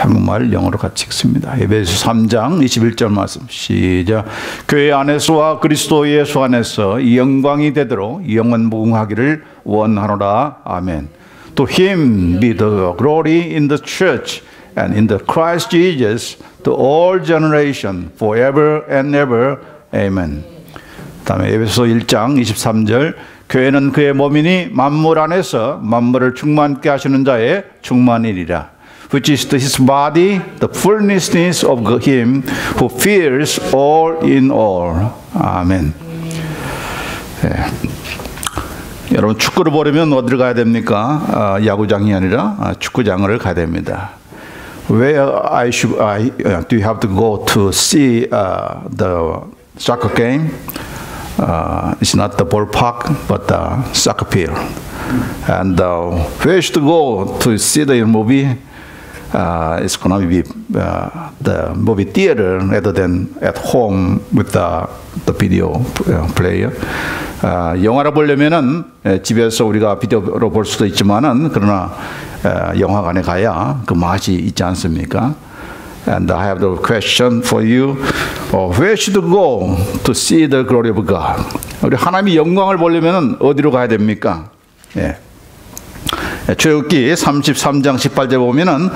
한국말 영어로 같이 읽습니다. 에베소 3장 21절 말씀 시작. 교회 안에서와 그리스도 예수 안에서 이 영광이 되도록 영원 무궁하기를 원하노라. 아멘. To him be the glory in the church and in the Christ Jesus to all generation forever and ever. Amen. 다음에 에베소 1장 23절. 교회는 그의 몸이니 만물 안에서 만물을 충만케 하시는 자의 충만이니라. Which is his body, the fullness of him who fills all in all. 아멘. 네. 여러분 축구를 보려면 어디를 가야 됩니까? 야구장이 아니라 축구장을 가야 됩니다. Where do you have to go to see the soccer game? It's not the ballpark, but the soccer field. And where should go to see the movie? It's going to be the movie theater rather than at home with the video player. 영화를 보려면은 집에서 우리가 비디오로 볼 수도 있지만은 그러나 영화관에 가야 그 맛이 있지 않습니까? And I have the question for you. Where should go to see the glory of God? 우리 하나님의 영광을 보려면은 어디로 가야 됩니까? 예. 출애굽기 33장 18절 보면은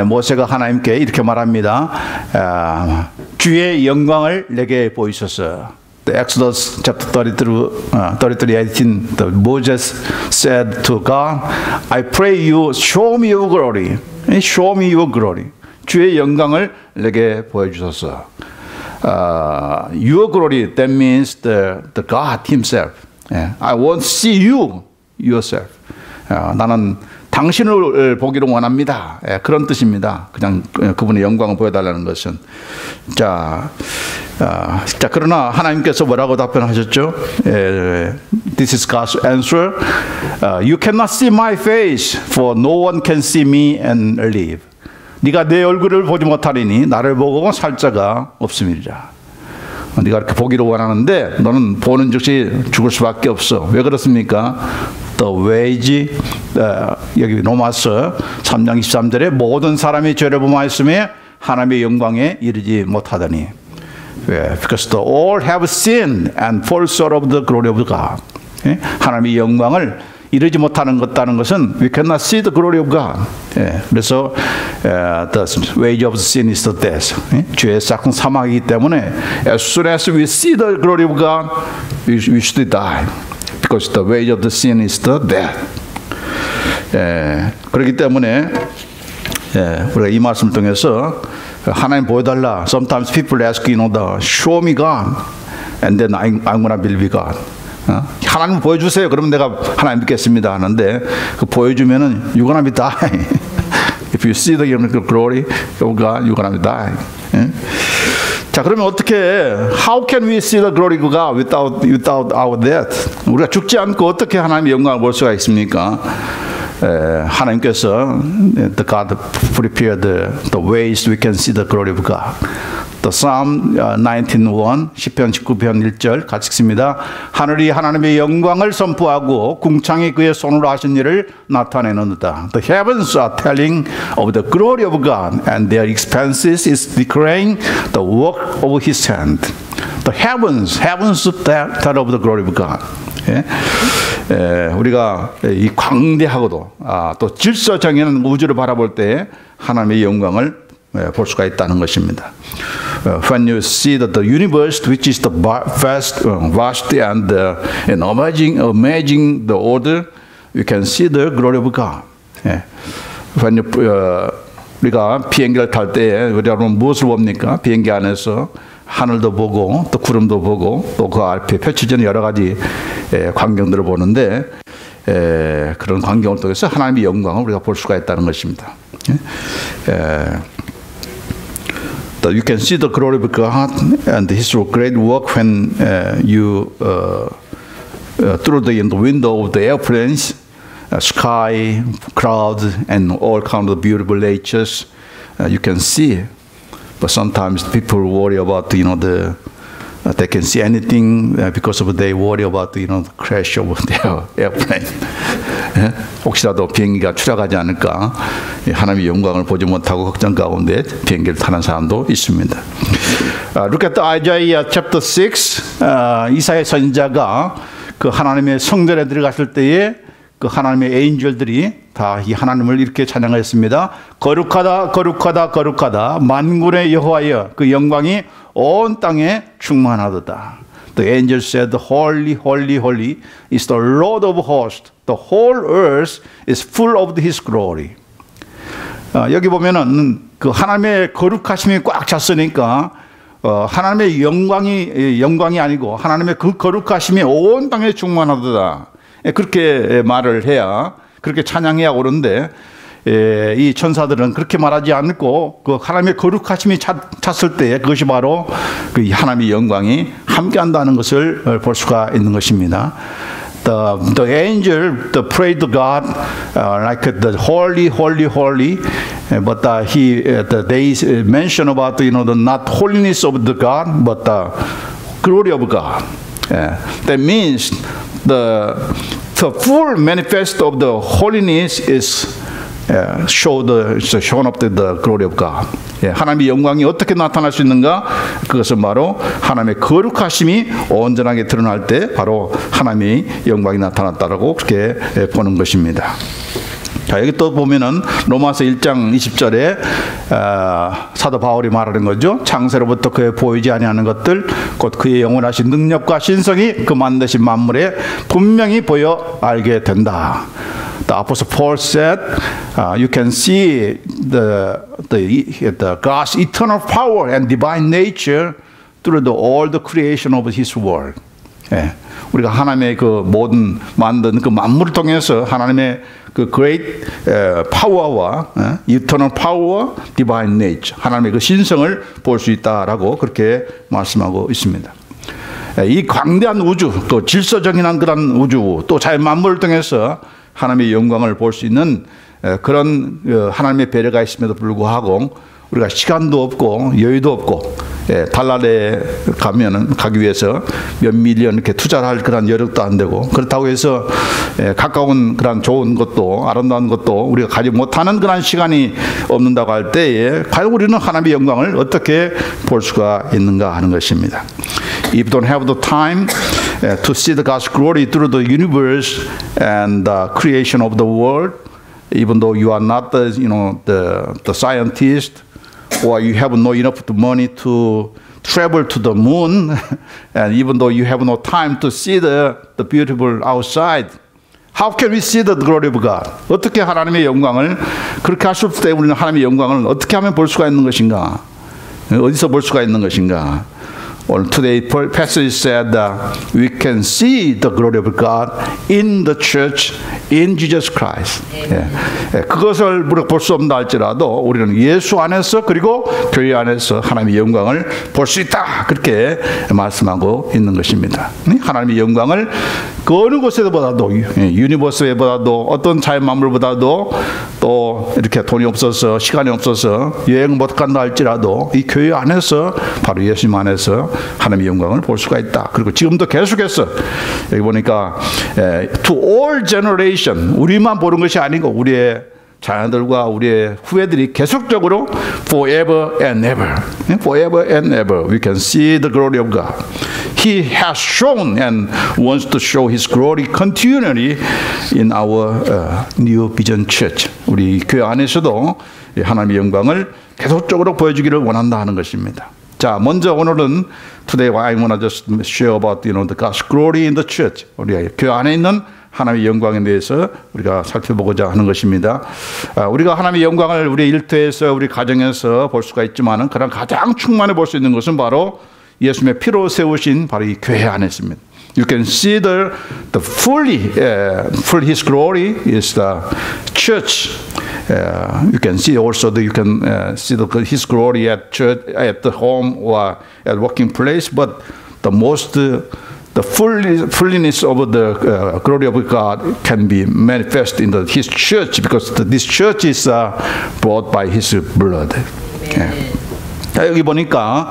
모세가 하나님께 이렇게 말합니다. 주의 영광을 내게 보이소서. The Exodus chapter 33:18, Moses said to God, I pray you show me your glory. Show me your glory. 주의 영광을 내게 보여주소서. Your glory, that means the God Himself. I want to see you yourself. 나는 당신을 보기를 원합니다. 그런 뜻입니다. 그냥 그분의 영광을 보여달라는 것은. 자, 그러나 하나님께서 뭐라고 답변하셨죠? This is God's answer. You cannot see my face, for no one can see me and live. 네가 내 얼굴을 보지 못하리니 나를 보고 살 자가 없음이라. 네가 이렇게 보기를 원하는데 너는 보는 즉시 죽을 수밖에 없어. 왜 그렇습니까? The wage, 여기 로마서 3장 23절에 모든 사람이 죄를 범하였음에 하나님의 영광에 이르지 못하더니. Because all have sinned and fall short of the glory of God. 하나님의 영광을 이르지 못하는 것은 we cannot see the glory of God. 그래서 the wage of sin is the death. 죄의 싹은 사망이기 때문에 as soon as we see the glory of God, we should die. Because the wage of the sin is the death. 그렇기 때문에 우리가 이 말씀을 통해서 하나님 보여달라. Sometimes people ask, show me God, and then I'm gonna believe God. 하나님 보여주세요. 그러면 내가 하나님 믿겠습니다 하는데 그 보여주면은 you're gonna be die. If you see the glory of God, you're gonna be die. 자, 그러면 어떻게 how can we see the glory of God without our death? 우리가 죽지 않고 어떻게 하나님의 영광을 볼 수가 있습니까? 하나님께서 the God prepared the ways we can see the glory of God. The Psalm 19:1, 시편 19편 1절 같이 읽습니다. 하늘이 하나님의 영광을 선포하고 궁창이 그의 손으로 하신 일을 나타내는다. The heavens are telling of the glory of God, and their expanses is declaring the work of His hand. The heavens tell of the glory of God. 우리가 이 광대하고도 또 질서 정해는 우주를 바라볼 때 하나님의 영광을 볼 수가 있다는 것입니다. When you see that the universe, which is the vast and amazing the order, you can see the glory of God. When 우리가 비행기를 탈 때 우리가 무엇을 봅니까? 비행기 안에서 하늘도 보고 또 구름도 보고 또 그 앞에 펼쳐지는 여러 가지 광경들을 보는데 그런 광경을 통해서 하나님의 영광을 우리가 볼 수가 있다는 것입니다. You can see the glory of God and His great work when you through the window of the airplanes, sky, clouds, and all kinds of beautiful natures you can see. But sometimes people worry about they can see anything because of they worry about the crash of their airplane. 혹시라도 비행기가 추락하지 않을까, 하나님의 영광을 보지 못하고 걱정 가운데 비행기를 타는 사람도 있습니다. Look at Isaiah chapter 6. 이사야 선지자가 그 하나님의 성전에 들어갔을 때에 그 하나님의 에인절들이 다 이 하나님을 이렇게 찬양했습니다. 거룩하다, 거룩하다, 거룩하다. 만군의 여호와여, 그 영광이 온 땅에 충만하도다. The angel said, Holy, holy, holy is the Lord of hosts. The whole earth is full of His glory. 여기 보면은 그 하나님의 거룩하심이 꽉 찼으니까 하나님의 영광이 아니고 하나님의 그 거룩하심이 온 땅에 충만하도다. 그렇게 말을 해야, 그렇게 찬양해야 오는데, 이 천사들은 그렇게 말하지 않고 그 하나님의 거룩하심이 찼을 때 그것이 바로 그 하나님의 영광이 함께한다는 것을 볼 수가 있는 것입니다. The angel prayed to God like the holy, holy, holy, but they mention about the not holiness of the God, but the glory of God. That means the full manifest of the holiness is shown up to the glory of God. 하나님의 영광이 어떻게 나타날 수 있는가? 그것은 바로 하나님의 거룩하심이 온전하게 드러날 때 바로 하나님의 영광이 나타났다라고 그렇게 보는 것입니다. 자, 여기 또 보면은 로마서 1장 20절에 사도 바울이 말하는 거죠. 창세로부터 그의 보이지 아니하는 것들 곧 그의 영원하신 능력과 신성이 그 만드신 만물에 분명히 보여 알게 된다. The Apostle Paul said, you can see the God's eternal power and divine nature through all the creation of His world. 우리가 하나님의 그 모든 만든 그 만물을 통해서 하나님의 그 great power와 eternal power, divine nature, 하나님의 그 신성을 볼 수 있다라고 그렇게 말씀하고 있습니다. 이 광대한 우주, 또 질서정연한 그런 우주, 또 자연 만물을 통해서 하나님의 영광을 볼 수 있는 그런 하나님의 배려가 있음에도 불구하고 우리가 시간도 없고 여유도 없고 달나라에 가기 위해서 몇 밀리언 이렇게 투자를 할 그런 여력도 안 되고, 그렇다고 해서 가까운 그런 좋은 것도 아름다운 것도 우리가 가지 못하는 그런 시간이 없는다고 할 때에 과연 우리는 하나님의 영광을 어떻게 볼 수가 있는가 하는 것입니다. If you don't have the time to see the God's glory through the universe and the creation of the world, even though you are not the scientist, or you have no enough money to travel to the moon, and even though you have no time to see the beautiful outside, how can we see the glory of God? 어떻게 하나님의 영광을, 그렇게 할 수 없을 때 우리는 하나님의 영광을 어떻게 하면 볼 수가 있는 것인가? 어디서 볼 수가 있는 것인가? Or today passage said that we can see the glory of God in the church, in Jesus Christ. 그것을 우리가 볼 수 없다 할지라도 우리는 예수 안에서 그리고 교회 안에서 하나님의 영광을 볼 수 있다, 그렇게 말씀하고 있는 것입니다. 하나님의 영광을 그 어느 곳에보다도, 유니버스에보다도, 어떤 자연 만물보다도, 또 이렇게 돈이 없어서 시간이 없어서 여행 못 간다 할지라도 이 교회 안에서, 바로 예수님 안에서 하나님의 영광을 볼 수가 있다. 그리고 지금도 계속해서 여기 보니까 to all generation, 우리만 보는 것이 아니고 우리의 자녀들과 우리의 후배들이 계속적으로 forever and ever, forever and ever we can see the glory of God. He has shown and wants to show His glory continually in our New Vision Church. 우리 교회 안에서도 하나님의 영광을 계속적으로 보여주기를 원한다 하는 것입니다. 자, 먼저 오늘은 today I want to just share about the God's glory in the church. 우리 교회 안에 있는 하나님의 영광에 대해서 우리가 살펴보고자 하는 것입니다. 우리가 하나님의 영광을 우리 일터에서, 우리 가정에서 볼 수가 있지만은 그런 가장 충만히 볼 수 있는 것은 바로 예수님의 피로 세우신 바로 이 교회 안에 있습니다. You can see the fully His glory is the church. You can see also that you can see His glory at church, at the home, or at working place. But the fulness of the glory of God can be manifest in His church, because this church is brought by His blood. 자, 여기 보니까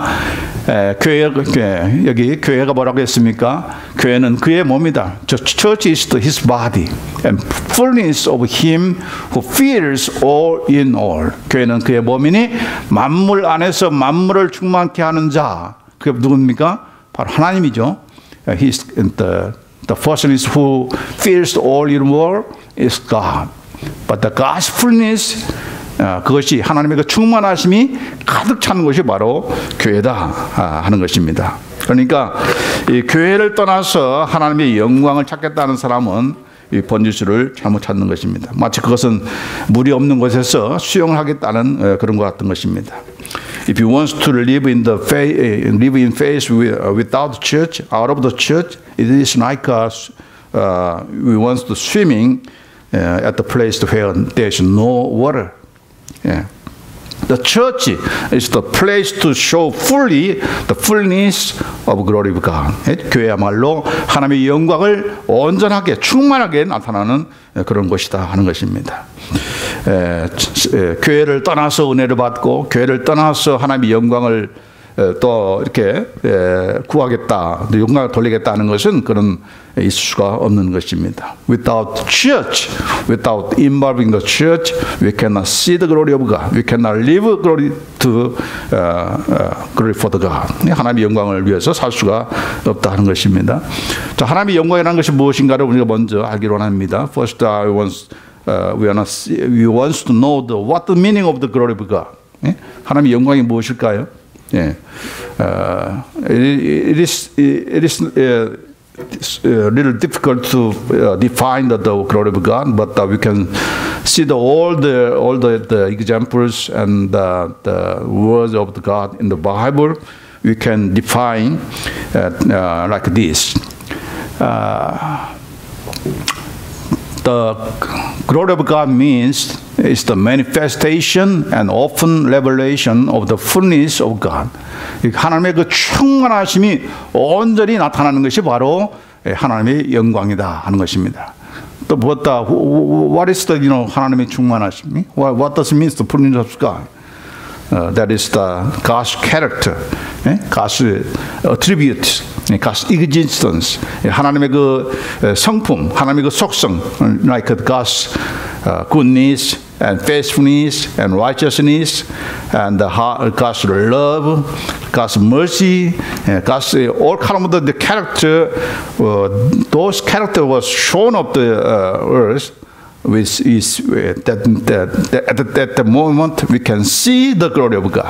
여기 교회가 뭐라고 했습니까? 교회는 그의 몸이다. Church is his body and fullness of him who fills all in all. 교회는 그의 몸이니 만물 안에서 만물을 충만케 하는 자. 그게 누굽니까? 바로 하나님이죠. He's the person is who fills all in all is God. But the God's fullness, 그것이 하나님의 그 충만하심이 가득 차는 것이 바로 교회다 하는 것입니다. 그러니까 이 교회를 떠나서 하나님의 영광을 찾겠다는 사람은 이 번지수를 잘못 찾는 것입니다. 마치 그것은 물이 없는 곳에서 수영을 하겠다는 그런 것 같은 것입니다. If you want to live in faith without church, out of the church, it is like we want to swimming at the place where there is no water. Yeah. The church is the place to show fully the fullness of glory of God. 교회야말로 하나님의 영광을 온전하게 충만하게 나타나는 그런 것이다 하는 것입니다. 교회를 떠나서 은혜를 받고 교회를 떠나서 하나님의 영광을 또 이렇게 구하겠다, 영광을 돌리겠다는 것은 그런 있을 수가 없는 것입니다. Without church, without involving the church, we cannot see the glory of God. We cannot live glory to glory for the God. 하나님의 영광을 위해서 살 수가 없다 하는 것입니다. 자, 하나님의 영광이라는 것이 무엇인가를 우리가 먼저 알기로 합니다. First, we want to know what the meaning of the glory of God. 하나님의 영광이 무엇일까요? Yeah. It is a little difficult to define the glory of God, but we can see all the examples and the words of the God in the Bible. We can define like this. The glory of God means is the manifestation and often revelation of the fullness of God. 하나님의 그 충만하심이 온전히 나타나는 것이 바로 하나님의 영광이다 하는 것입니다. 또 무엇다? What is the 하나님의 충만하심이? What does it mean the fullness of God? That is the God's character, God's attributes, God's existence. 하나님의 그 성품, 하나님의 그 속성, like God's goodness and faithfulness and righteousness and God's love, God's mercy, God's all kind of the character. Those character was shown up the earth. Which is that at the moment we can see the glory of God.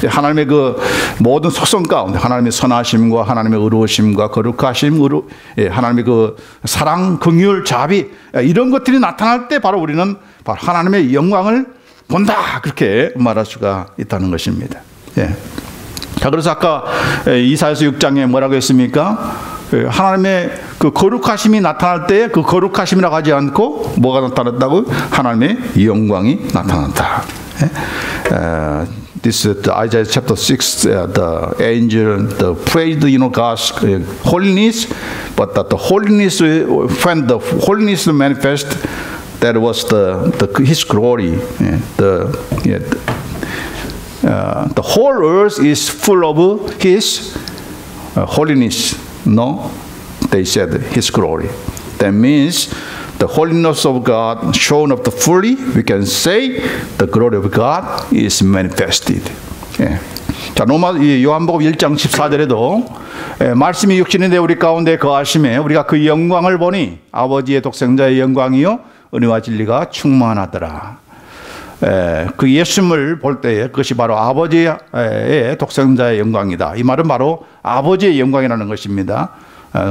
하나님의 그 모든 속성 가운데 하나님의 선하심과 하나님의 의로우심과 거룩하심, 하나님의 그 사랑, 긍휼, 자비 이런 것들이 나타날 때 바로 우리는 바로 하나님의 영광을 본다 그렇게 말할 수가 있다는 것입니다. 예. 자, 그래서 아까 이사야서 6장에 뭐라고 했습니까? 하나님의 그 거룩하심이 나타날 때 그 거룩하심이라고 하지 않고 뭐가 나타났다고? 하나님의 영광이 나타난다. This is the Isaiah chapter 6. The angel praised God's holiness, but that the holiness when the holiness manifest, that was His glory. The whole earth is full of His holiness. No, they said His glory. That means the holiness of God shown up fully. We can say the glory of God is manifested. 예. 자, 요한복음 1장 14절에도 말씀이 육신이 되어 우리 가운데 거하심에 우리가 그 영광을 보니 아버지의 독생자의 영광이요 은혜와 진리가 충만하더라. 그 예수님을 볼 때에 그것이 바로 아버지의 독생자의 영광이다. 이 말은 바로 아버지의 영광이라는 것입니다.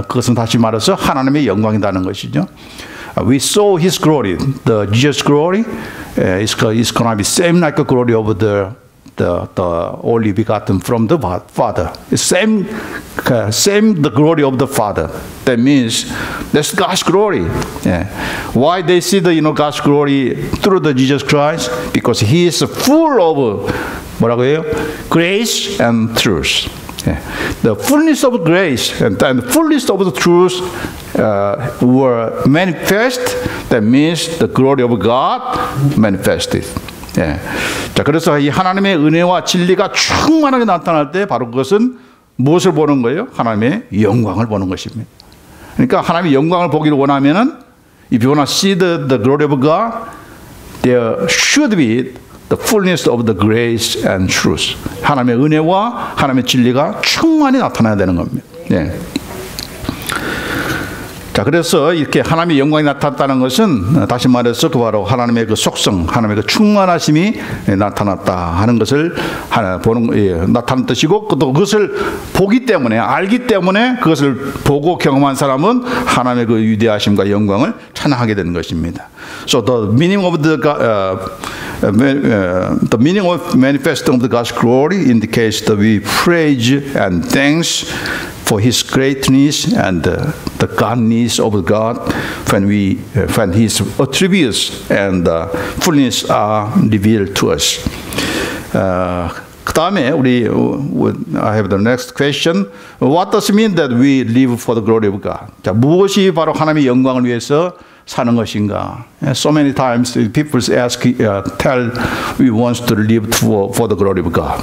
그것은 다시 말해서 하나님의 영광이라는 것이죠. We saw His glory, the Jesus glory. Is going to be same like the glory of the only begotten from the Father. Same the glory of the Father. That means that's God's glory. Yeah. Why they see the God's glory through the Jesus Christ? Because He is full of 뭐라고 해요? Grace and truth. Yeah. The fullness of grace and the fullness of the truth were manifest. That means the glory of God manifested. 예. 자, 그래서 이 하나님의 은혜와 진리가 충만하게 나타날 때 바로 그것은 무엇을 보는 거예요? 하나님의 영광을 보는 것입니다. 그러니까 하나님의 영광을 보기를 원하면은 if you want to see the glory of God, there should be the fullness of the grace and truth. 하나님의 은혜와 하나님의 진리가 충만히 나타나야 되는 겁니다. 예. 자, 그래서 이렇게 하나님의 영광이 나타났다는 것은 다시 말해서 그 바로 하나님의 그 속성, 하나님의 그 충만하심이 나타났다 하는 것을 나타난 뜻이고, 또 그것을 보기 때문에, 알기 때문에 그것을 보고 경험한 사람은 하나님의 그 위대하심과 영광을 찬양하게 되는 것입니다. So the meaning of the meaning of manifesting of the God's glory indicates that we praise and thanks for His greatness and the godness of God when His attributes and fullness are revealed to us. 그 다음에 I have the next question. What does it mean that we live for the glory of God? 자, 무엇이 바로 하나님의 영광을 위해서 사는 것인가? So many times people tell we want to live for the glory of God.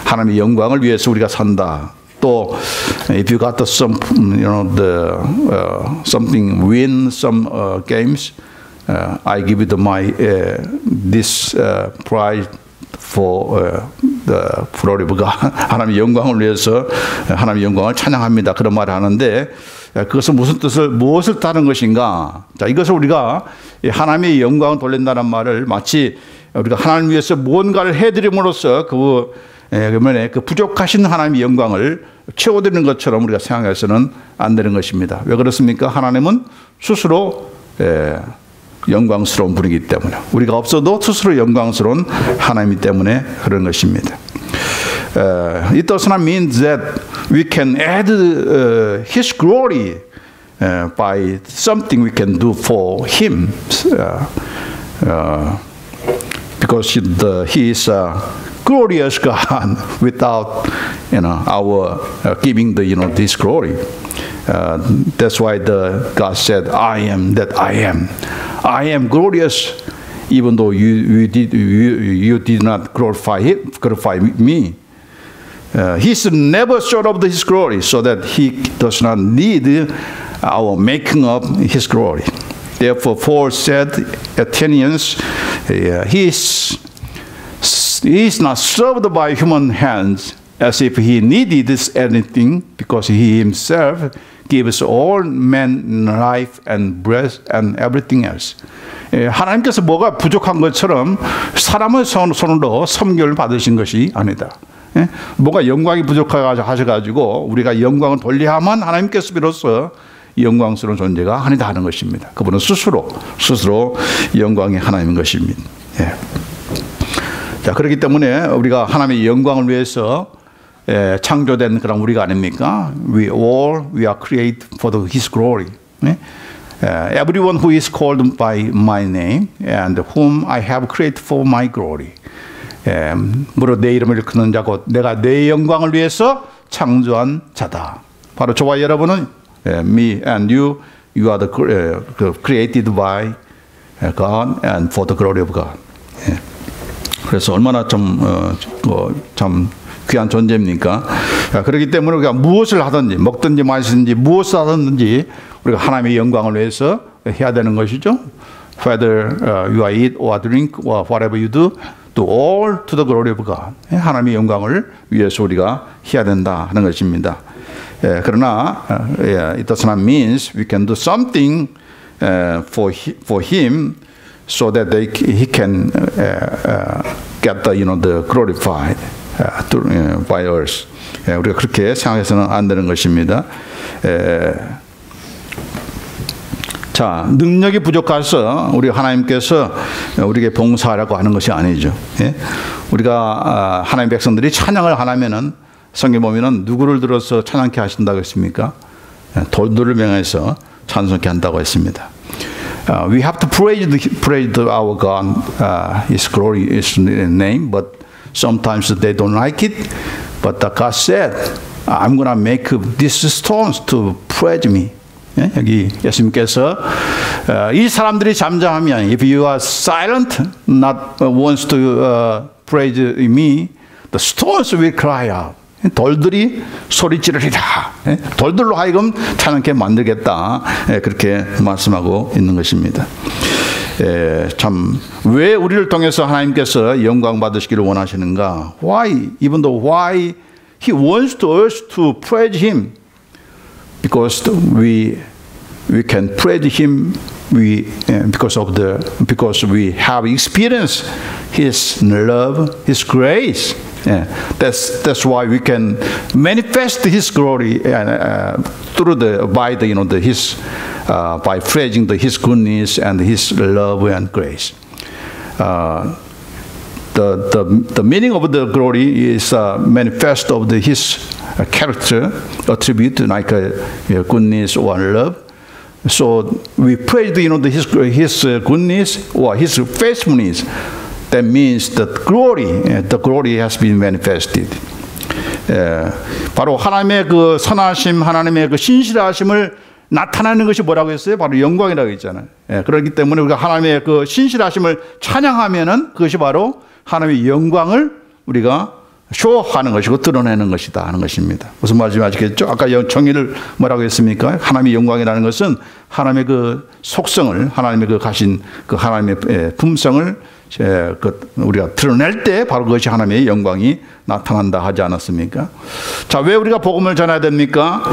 하나님의 영광을 위해서 우리가 산다. 또 if you got some something win some games, I give you this prize for the glory of God. 하나님의 영광을 위해서 하나님의 영광을 찬양합니다. 그런 말을 하는데 그것은 무엇을 따른 것인가? 자, 이것을 우리가 하나님의 영광을 돌린다는 말을 마치 우리가 하나님 위해서 무언가를 해드림으로써 그러면 그 부족하신 하나님의 영광을 채워드리는 것처럼 우리가 생각해서는 안 되는 것입니다. 왜 그렇습니까? 하나님은 스스로 영광스러운 분이기 때문에, 우리가 없어도 스스로 영광스러운 하나님이기 때문에 그런 것입니다. It does not mean that we can add His glory by something we can do for Him, because He is glorious God without our giving this glory. That's why God said, I am that I am. I am glorious, even though you did not glorify me. He's never short of His glory, so that He does not need our making up His glory. Therefore, Paul said, Athenians, He is not served by human hands as if He needed anything, because He Himself gives all men life and breath and everything else. 하나님께서 뭐가 부족한 것처럼 사람의 손으로 섬김을 받으신 것이 아니다. 뭐가 영광이 부족하셔가지고 우리가 영광을 돌려야만 하나님께서 비로소 영광스러운 존재가 아니다 하는 것입니다. 그분은 스스로 영광이 하나님인 것입니다. 예. 자, 그렇기 때문에 우리가 하나님의 영광을 위해서 창조된 그런 우리가 아닙니까? We are created for His glory. Everyone who is called by my name and whom I have created for my glory. 무릇 내 이름을 일컫는 자고 내가 내 영광을 위해서 창조한 자다. 바로 저와 여러분은 me and you are the created by God and for the glory of God. 그래서 얼마나 참 귀한 존재입니까? 그렇기 때문에 우리가 무엇을 하든지 먹든지 마시든지 무엇을 하든지 우리가 하나님의 영광을 위해서 해야 되는 것이죠. Whether you eat or drink or whatever you do all to the glory of God. 하나님의 영광을 위해서 우리가 해야 된다 하는 것입니다. 그러나 it does not mean we can do something for Him so that He can get the glorified by us. 우리가 그렇게 생각해서는 안 되는 것입니다. 자, 능력이 부족해서 우리 하나님께서 우리에게 봉사하라고 하는 것이 아니죠. 우리가 하나님 백성들이 찬양을 하려면은 성경 보면은 누구를 들어서 찬양케 하신다고 했습니까? 돌들을 명해서 찬송케 한다고 했습니다. We have to praise our God, His glory, His name, but sometimes they don't like it. But God said, I'm going to make these stones to praise me. 여기 예수님께서 이 사람들이 잠잠하면, if you are silent, not wants to praise me, the stones will cry out. 돌들이 소리 지르리라. 돌들로 하여금 찬양케 만들겠다. 그렇게 말씀하고 있는 것입니다. 참 왜 우리를 통해서 하나님께서 영광 받으시기를 원하시는가? Why? Even though why He wants us to praise Him, because we can praise Him. Because we have experienced His love, His grace. That's why we can manifest His glory by praising His goodness and His love and grace. The meaning of the glory is manifest of His character, attribute like goodness or love. So we praise His goodness or His faithfulness. That means the glory has been manifested. 바로 하나님의 그 선하심, 하나님의 그 신실하심을 나타내는 것이 뭐라고 했어요? 바로 영광이라고 했잖아요. 그렇기 때문에 우리가 하나님의 그 신실하심을 찬양하면은 그것이 바로 하나님의 영광을 우리가 쇼하는 것이고 드러내는 것이다 하는 것입니다. 무슨 말인지 아시겠죠? 아까 정의를 뭐라고 했습니까? 하나님의 영광이라는 것은 하나님의 그 속성을, 하나님의 그 가신 그 하나님의 품성을 우리가 드러낼 때 바로 그것이 하나님의 영광이 나타난다 하지 않았습니까? 자, 왜 우리가 복음을 전해야 됩니까?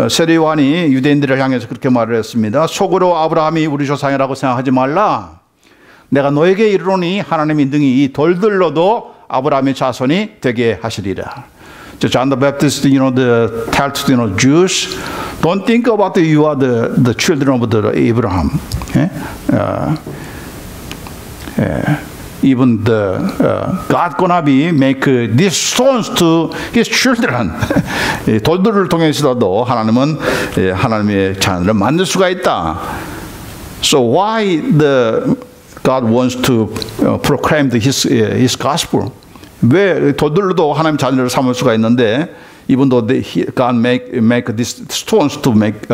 세례 요한이 유대인들을 향해서 그렇게 말을 했습니다. 속으로 아브라함이 우리 조상이라고 생각하지 말라. 내가 너에게 이르노니 하나님이 능히 이 돌들로도 아브라함의 자손이 되게 하시리라. John the Baptist, tell to Jews, don't think about you are the children of the Abraham. Even God gonna be make these stones to His children. 돌들을 통해서도 하나님은 하나님의 자녀를 만들 수가 있다. So why God wants to proclaim His gospel? 왜 돌들로도 하나님 자녀를 삼을 수가 있는데, even though God make these stones to make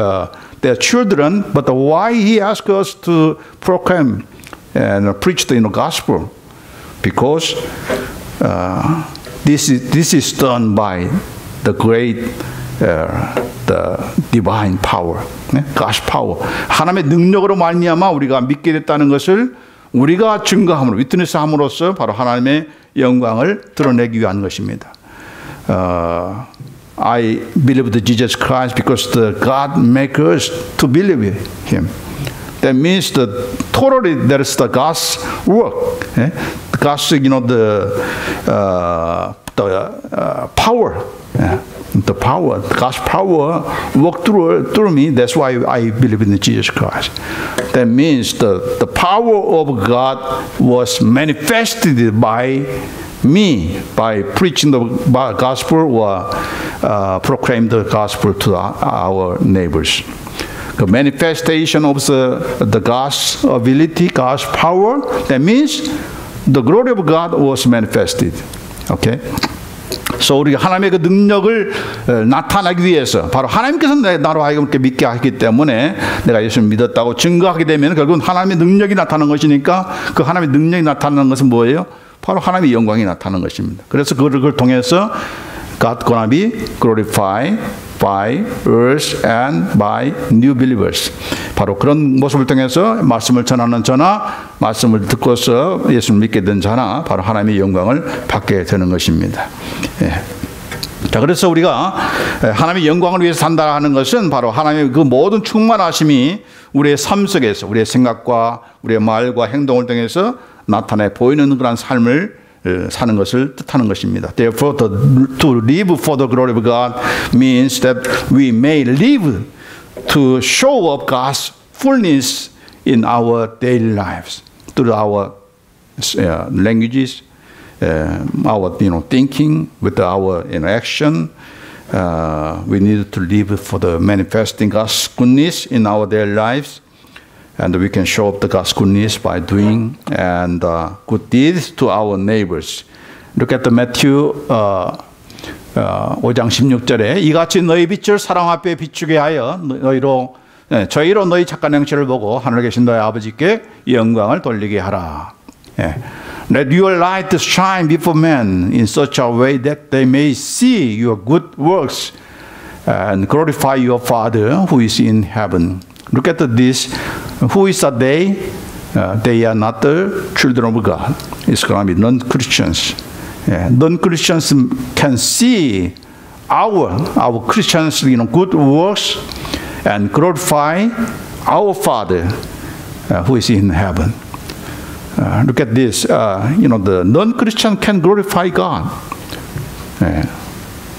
their children, but why He asks us to proclaim and preach the gospel? Because this is done by the great the divine power, God's power. 하나님의 능력으로 말미암아 우리가 믿게 됐다는 것을 우리가 증거함으로, 위트니스함으로써 바로 하나님의 영광을 드러내기 위한 것입니다. I believe that Jesus Christ because God make us to believe Him. That means that totally that is the God's work. God's, power. The power, God's power work through me. That's why I believe in Jesus Christ. That means the power of God was manifested by me by preaching the gospel or proclaim the gospel to our neighbors. The manifestation of the God's ability, God's power. That means the glory of God was manifested. Okay. So 우리가 하나님의 그 능력을 나타내기 위해서 바로 하나님께서 나로 하여금 이렇게 믿게 하기 때문에 내가 예수를 믿었다고 증거하게 되면 결국은 하나님의 능력이 나타나는 것이니까 그 하나님의 능력이 나타나는 것은 뭐예요? 바로 하나님의 영광이 나타나는 것입니다. 그래서 그걸 통해서 God gonna be glorified by us and by new believers. 바로 그런 모습을 통해서 말씀을 전하는 저나 말씀을 듣고서 예수를 믿게 된 자나 바로 하나님의 영광을 받게 되는 것입니다. 자, 그래서 우리가 하나님의 영광을 위해서 산다 하는 것은 바로 하나님의 그 모든 충만하심이 우리의 삶 속에서 우리의 생각과 우리의 말과 행동을 통해서 나타내 보이는 그런 삶을 사는 것을 뜻하는 것입니다. Therefore, to live for the glory of God means that we may live to show up God's fullness in our daily lives through our languages, our thinking, with our action. We need to live for the manifesting God's goodness in our daily lives. And we can show up the God's goodness by doing and good deeds to our neighbors. Look at the Matthew 5장 16절에 이같이 너희 빛을 사람 앞에 비추게 하여 저희로 너희 착한 행실을 보고 하늘에 계신 너희 아버지께 영광을 돌리게 하라. Let your light shine before men in such a way that they may see your good works and glorify your Father who is in heaven. Look at this. Who is a they? They are not the children of God. It's going to be non-Christians. Non-Christians can see our Christians, good works and glorify our Father who is in heaven. Look at this. The non-Christian can glorify God.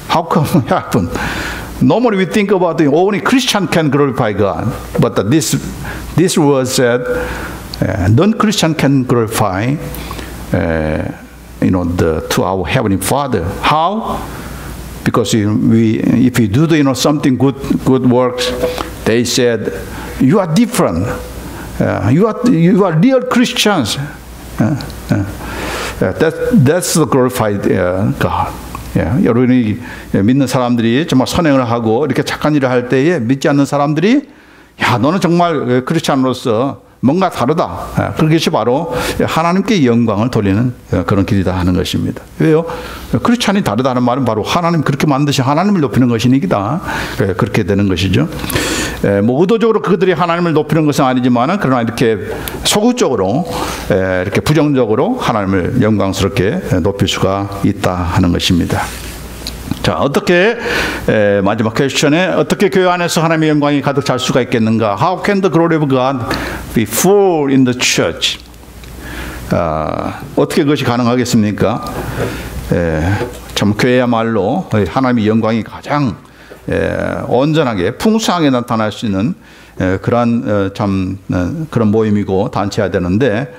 How come it happen? Normally we think about only Christian can glorify God, but this word said non-Christian can glorify to our Heavenly Father. How? Because if we do something good works, they said you are different. You are real Christians. That's the glorified God. 여러분이 믿는 사람들이 정말 선행을 하고 이렇게 착한 일을 할 때에 믿지 않는 사람들이 야, 너는 정말 크리스찬으로서 뭔가 다르다. 그것이 바로 하나님께 영광을 돌리는 그런 길이다 하는 것입니다. 왜요? 크리스찬이 다르다는 말은 바로 하나님 그렇게 만드신 하나님을 높이는 것이니까 그렇게 되는 것이죠. 뭐 의도적으로 그들이 하나님을 높이는 것은 아니지만은 그러나 이렇게 소극적으로 이렇게 부정적으로 하나님을 영광스럽게 높일 수가 있다 하는 것입니다. 자, 어떻게 마지막 퀘스천에 어떻게 교회 안에서 하나님의 영광이 가득 찰 수가 있겠는가? How can the glory of God be full in the church? 어떻게 그것이 가능하겠습니까? 참 교회야말로 하나님의 영광이 가장 온전하게 풍성하게 나타날 수 있는 그런 그런 모임이고 단체야 되는데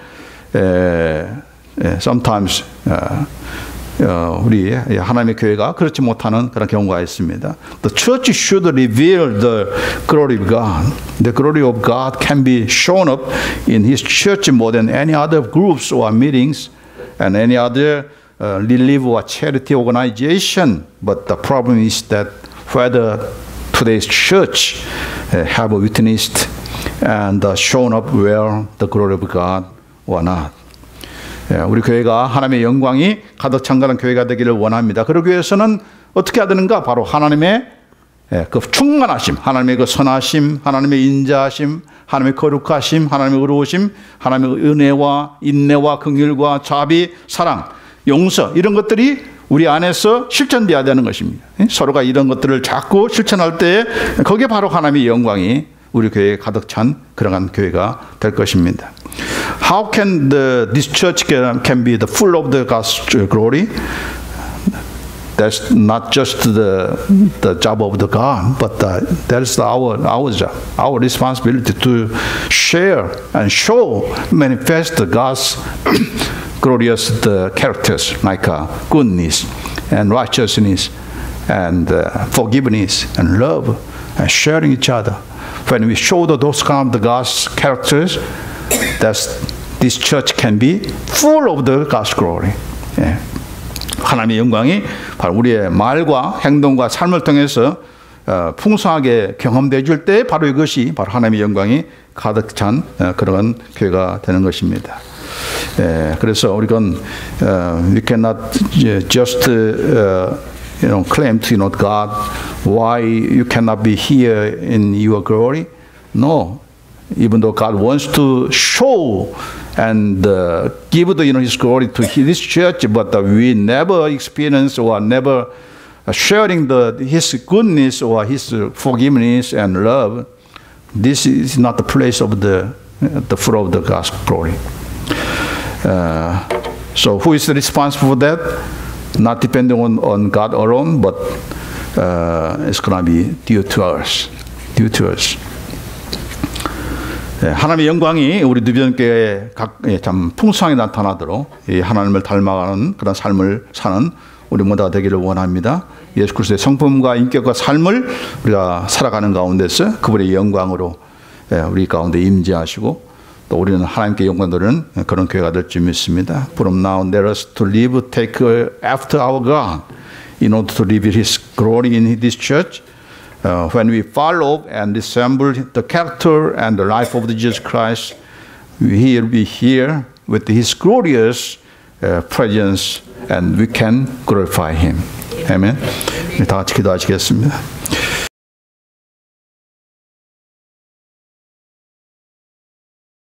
sometimes 우리 하나님의 교회가 그렇지 못하는 그런 경우가 있습니다. The church should reveal the glory of God. The glory of God can be shown up in His church more than any other groups or meetings and any other relief or charity organization. But the problem is that whether today's church have witnessed and shown up where the glory of God or not. 우리 교회가 하나님의 영광이 가득 찬 그런 교회가 되기를 원합니다. 그러기 위해서는 어떻게 해야 되는가? 바로 하나님의 그 충만하심, 하나님의 그 선하심, 하나님의 인자하심, 하나님의 거룩하심, 하나님의 의로우심, 하나님의 은혜와 인내와 긍휼과 자비, 사랑, 용서 이런 것들이 우리 안에서 실천되어야 되는 것입니다. 서로가 이런 것들을 자꾸 실천할 때 거기에 바로 하나님의 영광이 우리 교회에 가득 찬 그러한 교회가 될 것입니다. How can this church can be the full of the God's glory? That's not just the job of the God, but that's our job, our responsibility to share and show, manifest God's glorious characters like goodness and righteousness and forgiveness and love and sharing each other. When we show those kind of God's characters, this church can be full of the God's glory. 하나님의 영광이 바로 우리의 말과 행동과 삶을 통해서 풍성하게 경험되어 줄 때 바로 이것이 바로 하나님의 영광이 가득 찬 그런 교회가 되는 것입니다. 그래서 우리는 we cannot just claim to God why you cannot be here in your glory. No, even though God wants to show and give His glory to His church, but we never experience or never sharing His goodness or His forgiveness and love. This is not the place of the full of the God's glory. So who is responsible for that? Not depending on God alone, but it's going to be due to us. Due to us. 하나님의 영광이 우리 누비전교회에 참 풍성하게 나타나도록 이 하나님을 닮아가는 그런 삶을 사는 우리 모두가 되기를 원합니다. 예수 그리스도의 성품과 인격과 삶을 우리가 살아가는 가운데서 그분의 영광으로 우리 가운데 임재하시고 또 우리는 하나님께 영광 돌리는 그런 교회가 될 줄 믿습니다. From now let us to live, take after our God in order to reveal His glory in this church. When we follow and resemble the character and the life of Jesus Christ, He will be here with His glorious presence and we can glorify Him. 아멘. 다 같이 기도하시겠습니다.